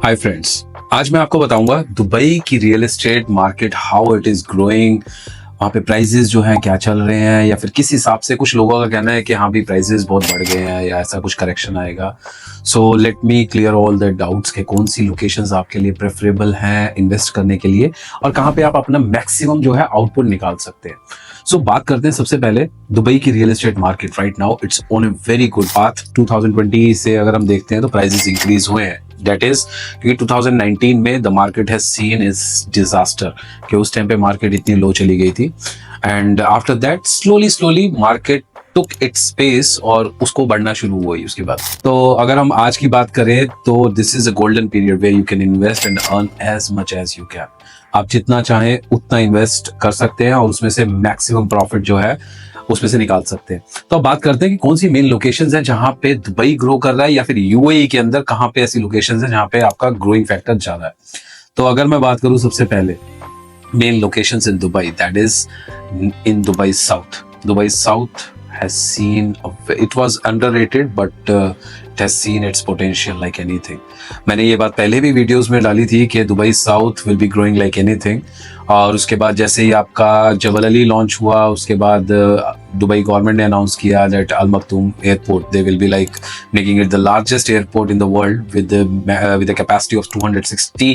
Hi friends, आज मैं आपको बताऊंगा दुबई की real estate market, how it is growing. वहाँ पे प्राइजेस जो हैं क्या चल रहे हैं, या फिर किस हिसाब से कुछ लोगों का कहना है कि हाँ भी प्राइजेस बहुत बढ़ गए हैं या ऐसा कुछ करेक्शन आएगा। So let me clear all the doubts कि कौन सी लोकेशंस आपके लिए प्रेफरेबल हैं इन्वेस्ट करने के लिए और कहाँ पे आप अपना मैक्सिमम जो है आउटपुट निकाल सकते हैं। सो बात करते हैं सबसे पहले दुबई की real estate market. Right now it's on a very good path. 2020 से अगर हम देखते हैं तो प्राइजेस इंक्रीज हुए हैं। दैट इज क्योंकि 2019 में the market has seen is disaster कि उस टाइम पे मार्केट इतनी लो चली गई थी and after that slowly market took its space और उसको बढ़ना शुरू हुई उसके बाद। तो अगर हम आज की बात करें तो this is a golden period where you can invest and earn as much as you can. आप जितना चाहें उतना इन्वेस्ट कर सकते हैं और उसमें से मैक्सिमम प्रॉफिट जो है उसमें से निकाल सकते हैं। तो अब बात करते हैं कि कौन सी मेन लोकेशंस हैं जहां पे दुबई ग्रो कर रहा है या फिर यूएई के अंदर कहां पे ऐसी लोकेशंस हैं जहां पे आपका ग्रोइंग फैक्टर ज्यादा है। तो अगर मैं बात करूं सबसे पहले main locations in Dubai, that is in Dubai south. Dubai south has seen it was underrated but it has seen its potential like anything। मैंने ये बात पहले भी वीडियोस में डाली थी कि Dubai south will be growing like anything. और उसके बाद जैसे ही आपका जबल अली लॉन्च हुआ उसके बाद दुबई गवर्नमेंट ने अनाउंस किया that Al Maktoum airport they will be like making it the largest airport in the world with a capacity of 260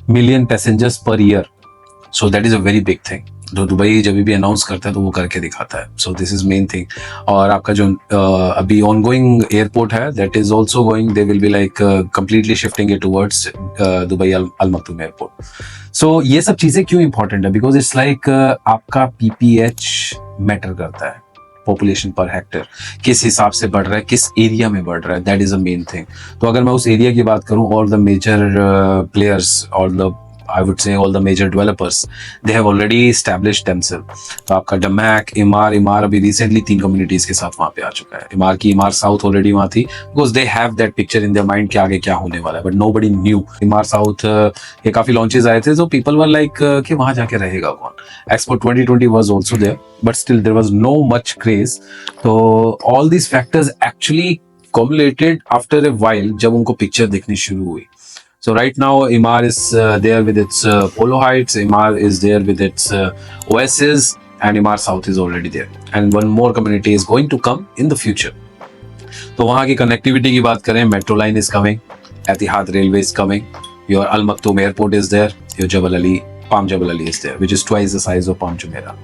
million passengers per year। So that is a very big thing. जो Dubai जब भी announce करता है तो वो करके दिखाता है। So this is main thing. और आपका जो अभी ऑन गोइंग एयरपोर्ट है that is also going, they will be like completely shifting it towards Dubai Al Maktoum airport. सो ये सब चीजें क्यों इंपॉर्टेंट है? बिकॉज इट्स लाइक आपका पीपीएच मैटर करता है, पॉपुलेशन पर हेक्टर किस हिसाब से बढ़ रहा है, किस एरिया में बढ़ रहा है, that is a main thing. तो अगर मैं उस एरिया की बात करूं, ऑल द मेजर प्लेयर्स और the I would say all the major developers, they have already established themselves। तो आपका डमैक, इमार अभी रिसेंटली 3 कम्युनिटीज के साथ वहां पे आ चुका है। इमार साउथ ऑलरेडी वहां थी because they have that picture in their mind कि आगे क्या होने वाला है, बट नोबडी न्यू। इमार साउथ ये काफी लॉन्चेस आए थे तो पीपल वर लाइक कि वहां जाके रहेगा कौन। Expo 2020 was also there but still there was no much craze. तो all these factors actually cumulated after a while जब उनको पिक्चर दिखनी शुरू हुई। So right now Emaar is there with its Polo Heights, Emaar is there with its Oasis, and Emaar South is already there, and one more community is going to come in the future। तो वहाँ की connectivity की बात करें, metro line is coming, Etihad railway is coming, your Al Maktoum airport is there, your Jebel Ali Palm Jebel Ali is there which is twice the size of Palm Jumeirah.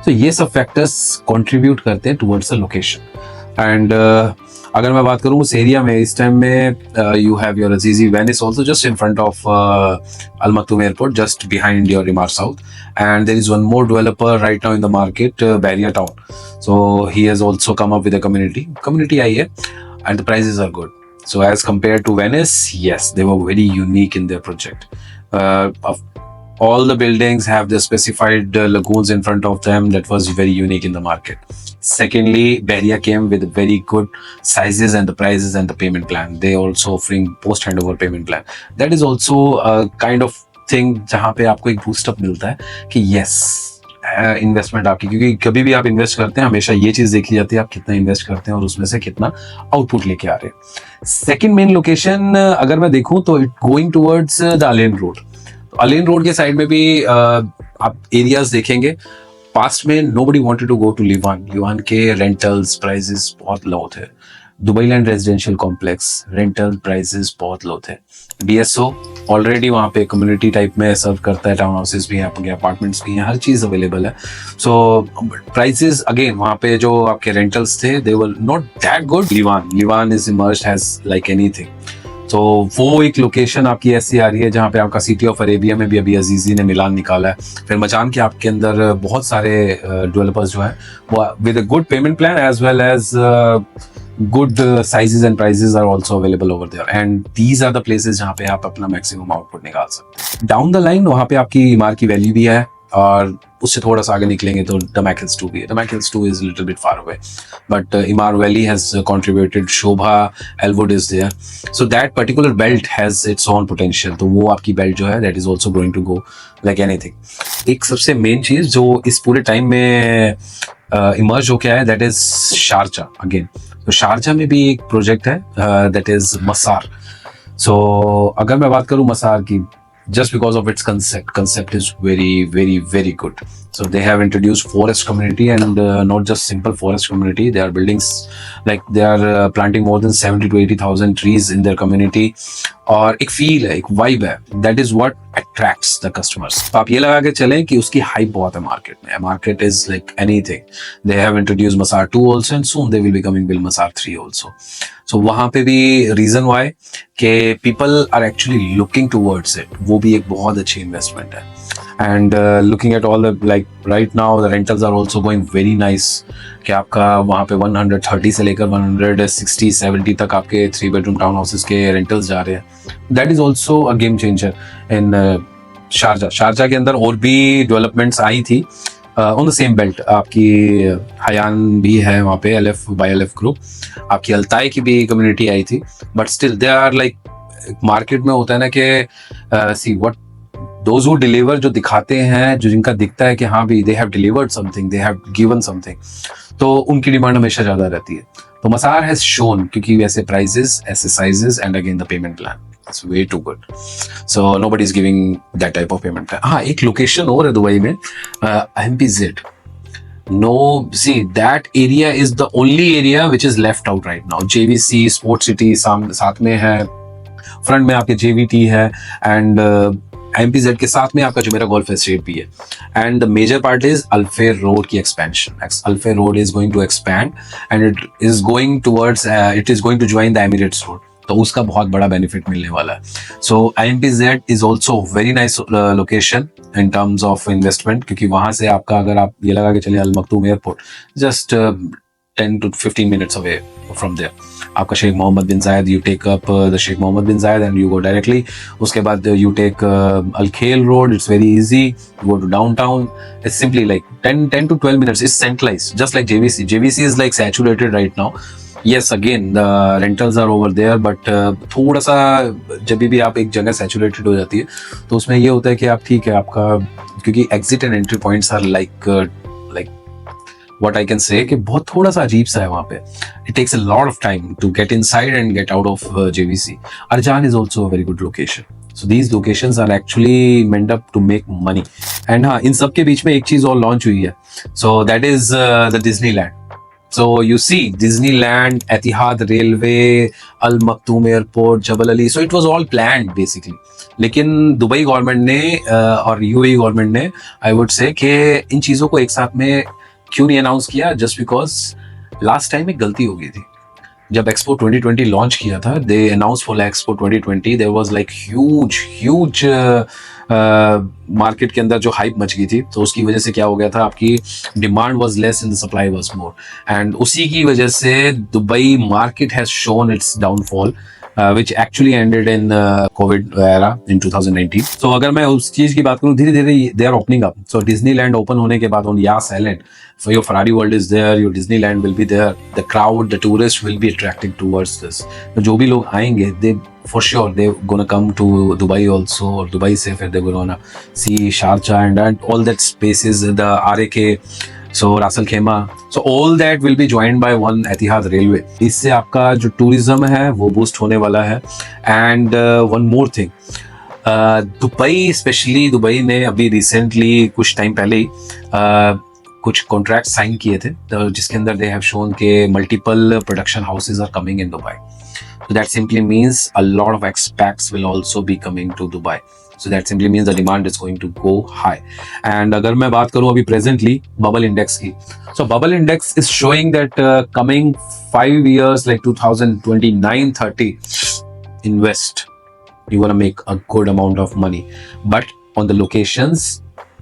तो ये सब factors contribute करते हैं towards the location. And अगर मैं बात करूँ उस एरिया में इस टाइम में you have your Azizi Venice also just in front of Al Maktoum airport, just behind your Emaar South, and there is one more developer right now in the market, बैरिया town. So he has also come up with a community आई है and the prices are good। So as compared to Venice, yes, they were very unique in their project। All the buildings have the specified lagoons in front of them that was very unique in the market। Secondly, Beria came with very good sizes and the prices and the payment plan। They also offering post handover payment plan। That is also a kind of thing जहाँ पे आपको एक boost up मिलता है कि yes, investment आपकी, क्योंकि कभी भी आप इन्वेस्ट करते हैं हमेशा ये चीज देखी जाती है आप कितना इन्वेस्ट करते हैं और उसमें से कितना आउटपुट लेके आ रहे हैं। सेकंड मेन लोकेशन अगर मैं देखूं तो it going towards the Al Ain road. तो अलेन रोड के साइड में भी आप एरियाज देखेंगे। पास्ट में nobody wanted to go to Liwan के रेंटल्स प्राइसेस बहुत लो थे। Dubai land residential complex rental prices बहुत लो थे। बीएसओ ऑलरेडी वहाँ पे कम्युनिटी टाइप में सर्व करता है, टाउन हाउसेस भी हैं, आपके अपार्टमेंट्स भी हैं, हर चीज़ अवेलेबल है। सो प्राइसेस अगेन वहाँ पे जो आपके रेंटल्स थे they were not that good. Liwan is emerged has like anything. तो वो एक लोकेशन आपकी ऐसी आ रही है जहाँ पे आपका सिटी ऑफ अरेबिया में भी अभी अजीजी ने मिलान निकाला है। फिर मचान के आपके अंदर बहुत सारे डेवलपर्स जो हैं वो with a good payment plan as well as good sizes and prices are also available over there, and these are the places जहाँ पे आप अपना maximum output निकाल सकते हैं। Down the line वहाँ पे आपकी इमार की वैल्यू भी है और उससे थोड़ा सा आगे निकलेंगे तो डमैक हिल्स 2 भी है। डमैक hills 2 is a little bit far away, but Imar Valley has contributed, Shobha, Elwood is there, so that particular belt has its own potential। तो वो आपकी बेल्ट जो है that is also going to go like anything। एक सबसे main चीज जो इस पूरे टाइम में इमर्ज होके आया दैट इज शारजा अगेन। तो शारजा में भी एक प्रोजेक्ट है दैट इज मसार। सो अगर मैं बात करूं मसार की, just because of its concept is very good. So they have introduced forest community, and not just simple forest community, they are building like they are planting more than 70 to 80,000 trees in their community. और एक feel है, एक vibe है, that is what attracts the customers. तो आप ये लगा के चलें कि उसकी हाइप बहुत है मार्केट में. Market is like anything. They have introduce Masaar 2 also, and soon they will be coming with Masaar 3 also. So वहां पे भी रीजन व्हाई कि people are actually looking towards it, वो भी एक बहुत अच्छी इन्वेस्टमेंट है. And looking at all the like right now the rentals are also going very nice. कि आपका वहाँ पे 130 से लेकर 160-70 तक आपके 3 बेडरूम टाउन हाउसेस के रेंटल्स जा रहे हैं. That is also a game changer in Sharjah के अंदर. और भी डेवलपमेंट्स आई थी ऑन द सेम बेल्ट. आपकी हयान भी है वहाँ पे, LF बाय LF ग्रुप. आपकी अल्ताई की भी कम्युनिटी आई थी. But still they are like, market में होता है ना कि see what those who deliver, जो दिखाते हैं, जो जिनका दिखता है कि हाँ भी they have delivered something, they have given something, तो उनकी डिमांड हमेशा ज्यादा रहती है. तो मसार हैज शोन, क्योंकि वैसे प्राइसेस, ऐसे sizes, and again the payment plan it's way too good. So nobody is giving that type of payment plan. हाँ, एक लोकेशन और है दुबई में, MPZ. No, see, that area is the only area which is left out right now. JVC, Sport City साथ में है, front में आपके JVT है, एंड MPZ के साथ में आपका जुमेरा गोल्फ एस्टेट भी है. And the major part is Al Fay road की expansion. Al Fay road is going to expand, and it is going to join the Emirates road. तो उसका बहुत बड़ा बेनिफिट मिलने वाला है. So MPZ is also very nice location in terms of investment, क्योंकि वहां से आपका, अगर आप ये लगा के चले अल Makhdoom airport, just 10 to 15 minutes away from there. आपका शेख मोहम्मद बिन जायद, you take up the Sheikh Mohammed bin Zayed and you go directly. उसके बाद you take Al Khail Road. It's very easy. You go to downtown. It's simply like 10 to 12 minutes. It's centralized, just like JVC. JVC is like saturated right now. Yes, again the rentals are over there, but थोड़ा सा जब भी आप एक जगह saturated हो जाती है तो उसमें ये होता है कि आप ठीक है, आपका क्योंकि exit and entry points are like what I can say कि बहुत थोड़ा सा अजीब सा है वहाँ पे. It takes a lot of time to get inside and get out of JVC. Arjan is also a very good location. So these locations are actually meant up to make money. And हाँ, इन सब के बीच में एक चीज और launch हुई है. So that is the Disneyland. So you see Disneyland, Etihad Railway, Al Maktoum Airport, Jabal Ali. So it was all planned basically. लेकिन दुबई गवर्नमेंट ने और UAE गवर्नमेंट ने, I would say, कि इन चीजों को एक साथ में क्यों नहीं अनाउंस किया. जस्ट बिकॉज लास्ट टाइम एक गलती हो गई थी. जब एक्सपो 2020 लॉन्च किया था, they announce for Expo 2020, there was like huge market के अंदर जो हाइप मच गई थी. तो उसकी वजह से क्या हो गया था, आपकी demand was less and the supply was more, and उसी की वजह से Dubai market has shown it's downfall, which actually ended in COVID era in 2019. So अगर मैं उस चीज की बात करूं, धीरे धीरे they are opening up. So Disneyland open होने के बाद on Yas Island, so your Ferrari World is there, your Disneyland will be there, the crowd, the tourists will be attracting towards this. तो जो भी लोग आएंगे, they for sure they gonna come to Dubai also, or Dubai से फिर they gonna see Sharjah and all that spaces, the RAK. So रासल खेमा, so all that will be joined by one Etihad Railway. इससे आपका जो tourism है वो boost होने वाला है. And one more thing, Dubai, specially Dubai ने अभी रिसेंटली कुछ टाइम पहले ही कुछ कॉन्ट्रैक्ट साइन किए थे, जिसके अंदर दे हैव शोन के multiple production houses are coming in Dubai. So that simply means a lot of expats will also be coming to Dubai. So that simply means the demand is going to go high. And अगर मैं बात करूं अभी presently bubble index की, so bubble index is showing that coming 5 years, like 2029-30, invest, you're gonna make a good amount of money, but on the locations,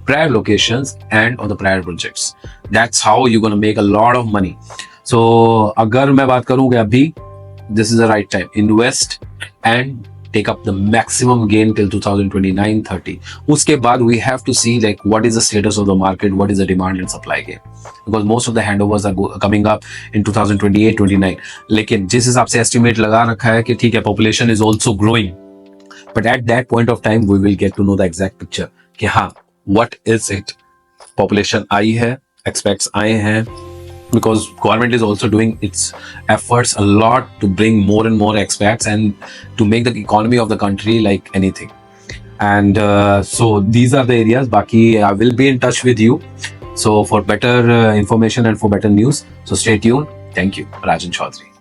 prior locations, and on the prior projects. That's how you're gonna make a lot of money. So अगर मैं बात करूं कि अभी this is the right time, invest and take up the maximum gain till 2029-30. उसके बाद we have to see like what is the status of the market, what is the demand and supply game, because most of the handovers are coming up in 2028-29. लेकिन जिस हिसाब से estimate लगा रखा है कि ठीक है, population is also growing, but at that point of time we will get to know the exact picture कि हाँ, what is it, population आई है, expats आए हैं, because government is also doing its efforts a lot to bring more and more expats and to make the economy of the country like anything. And so these are the areas. Baki, I will be in touch with you. So for better information and for better news, so stay tuned. Thank you, Rajan Chaudhary.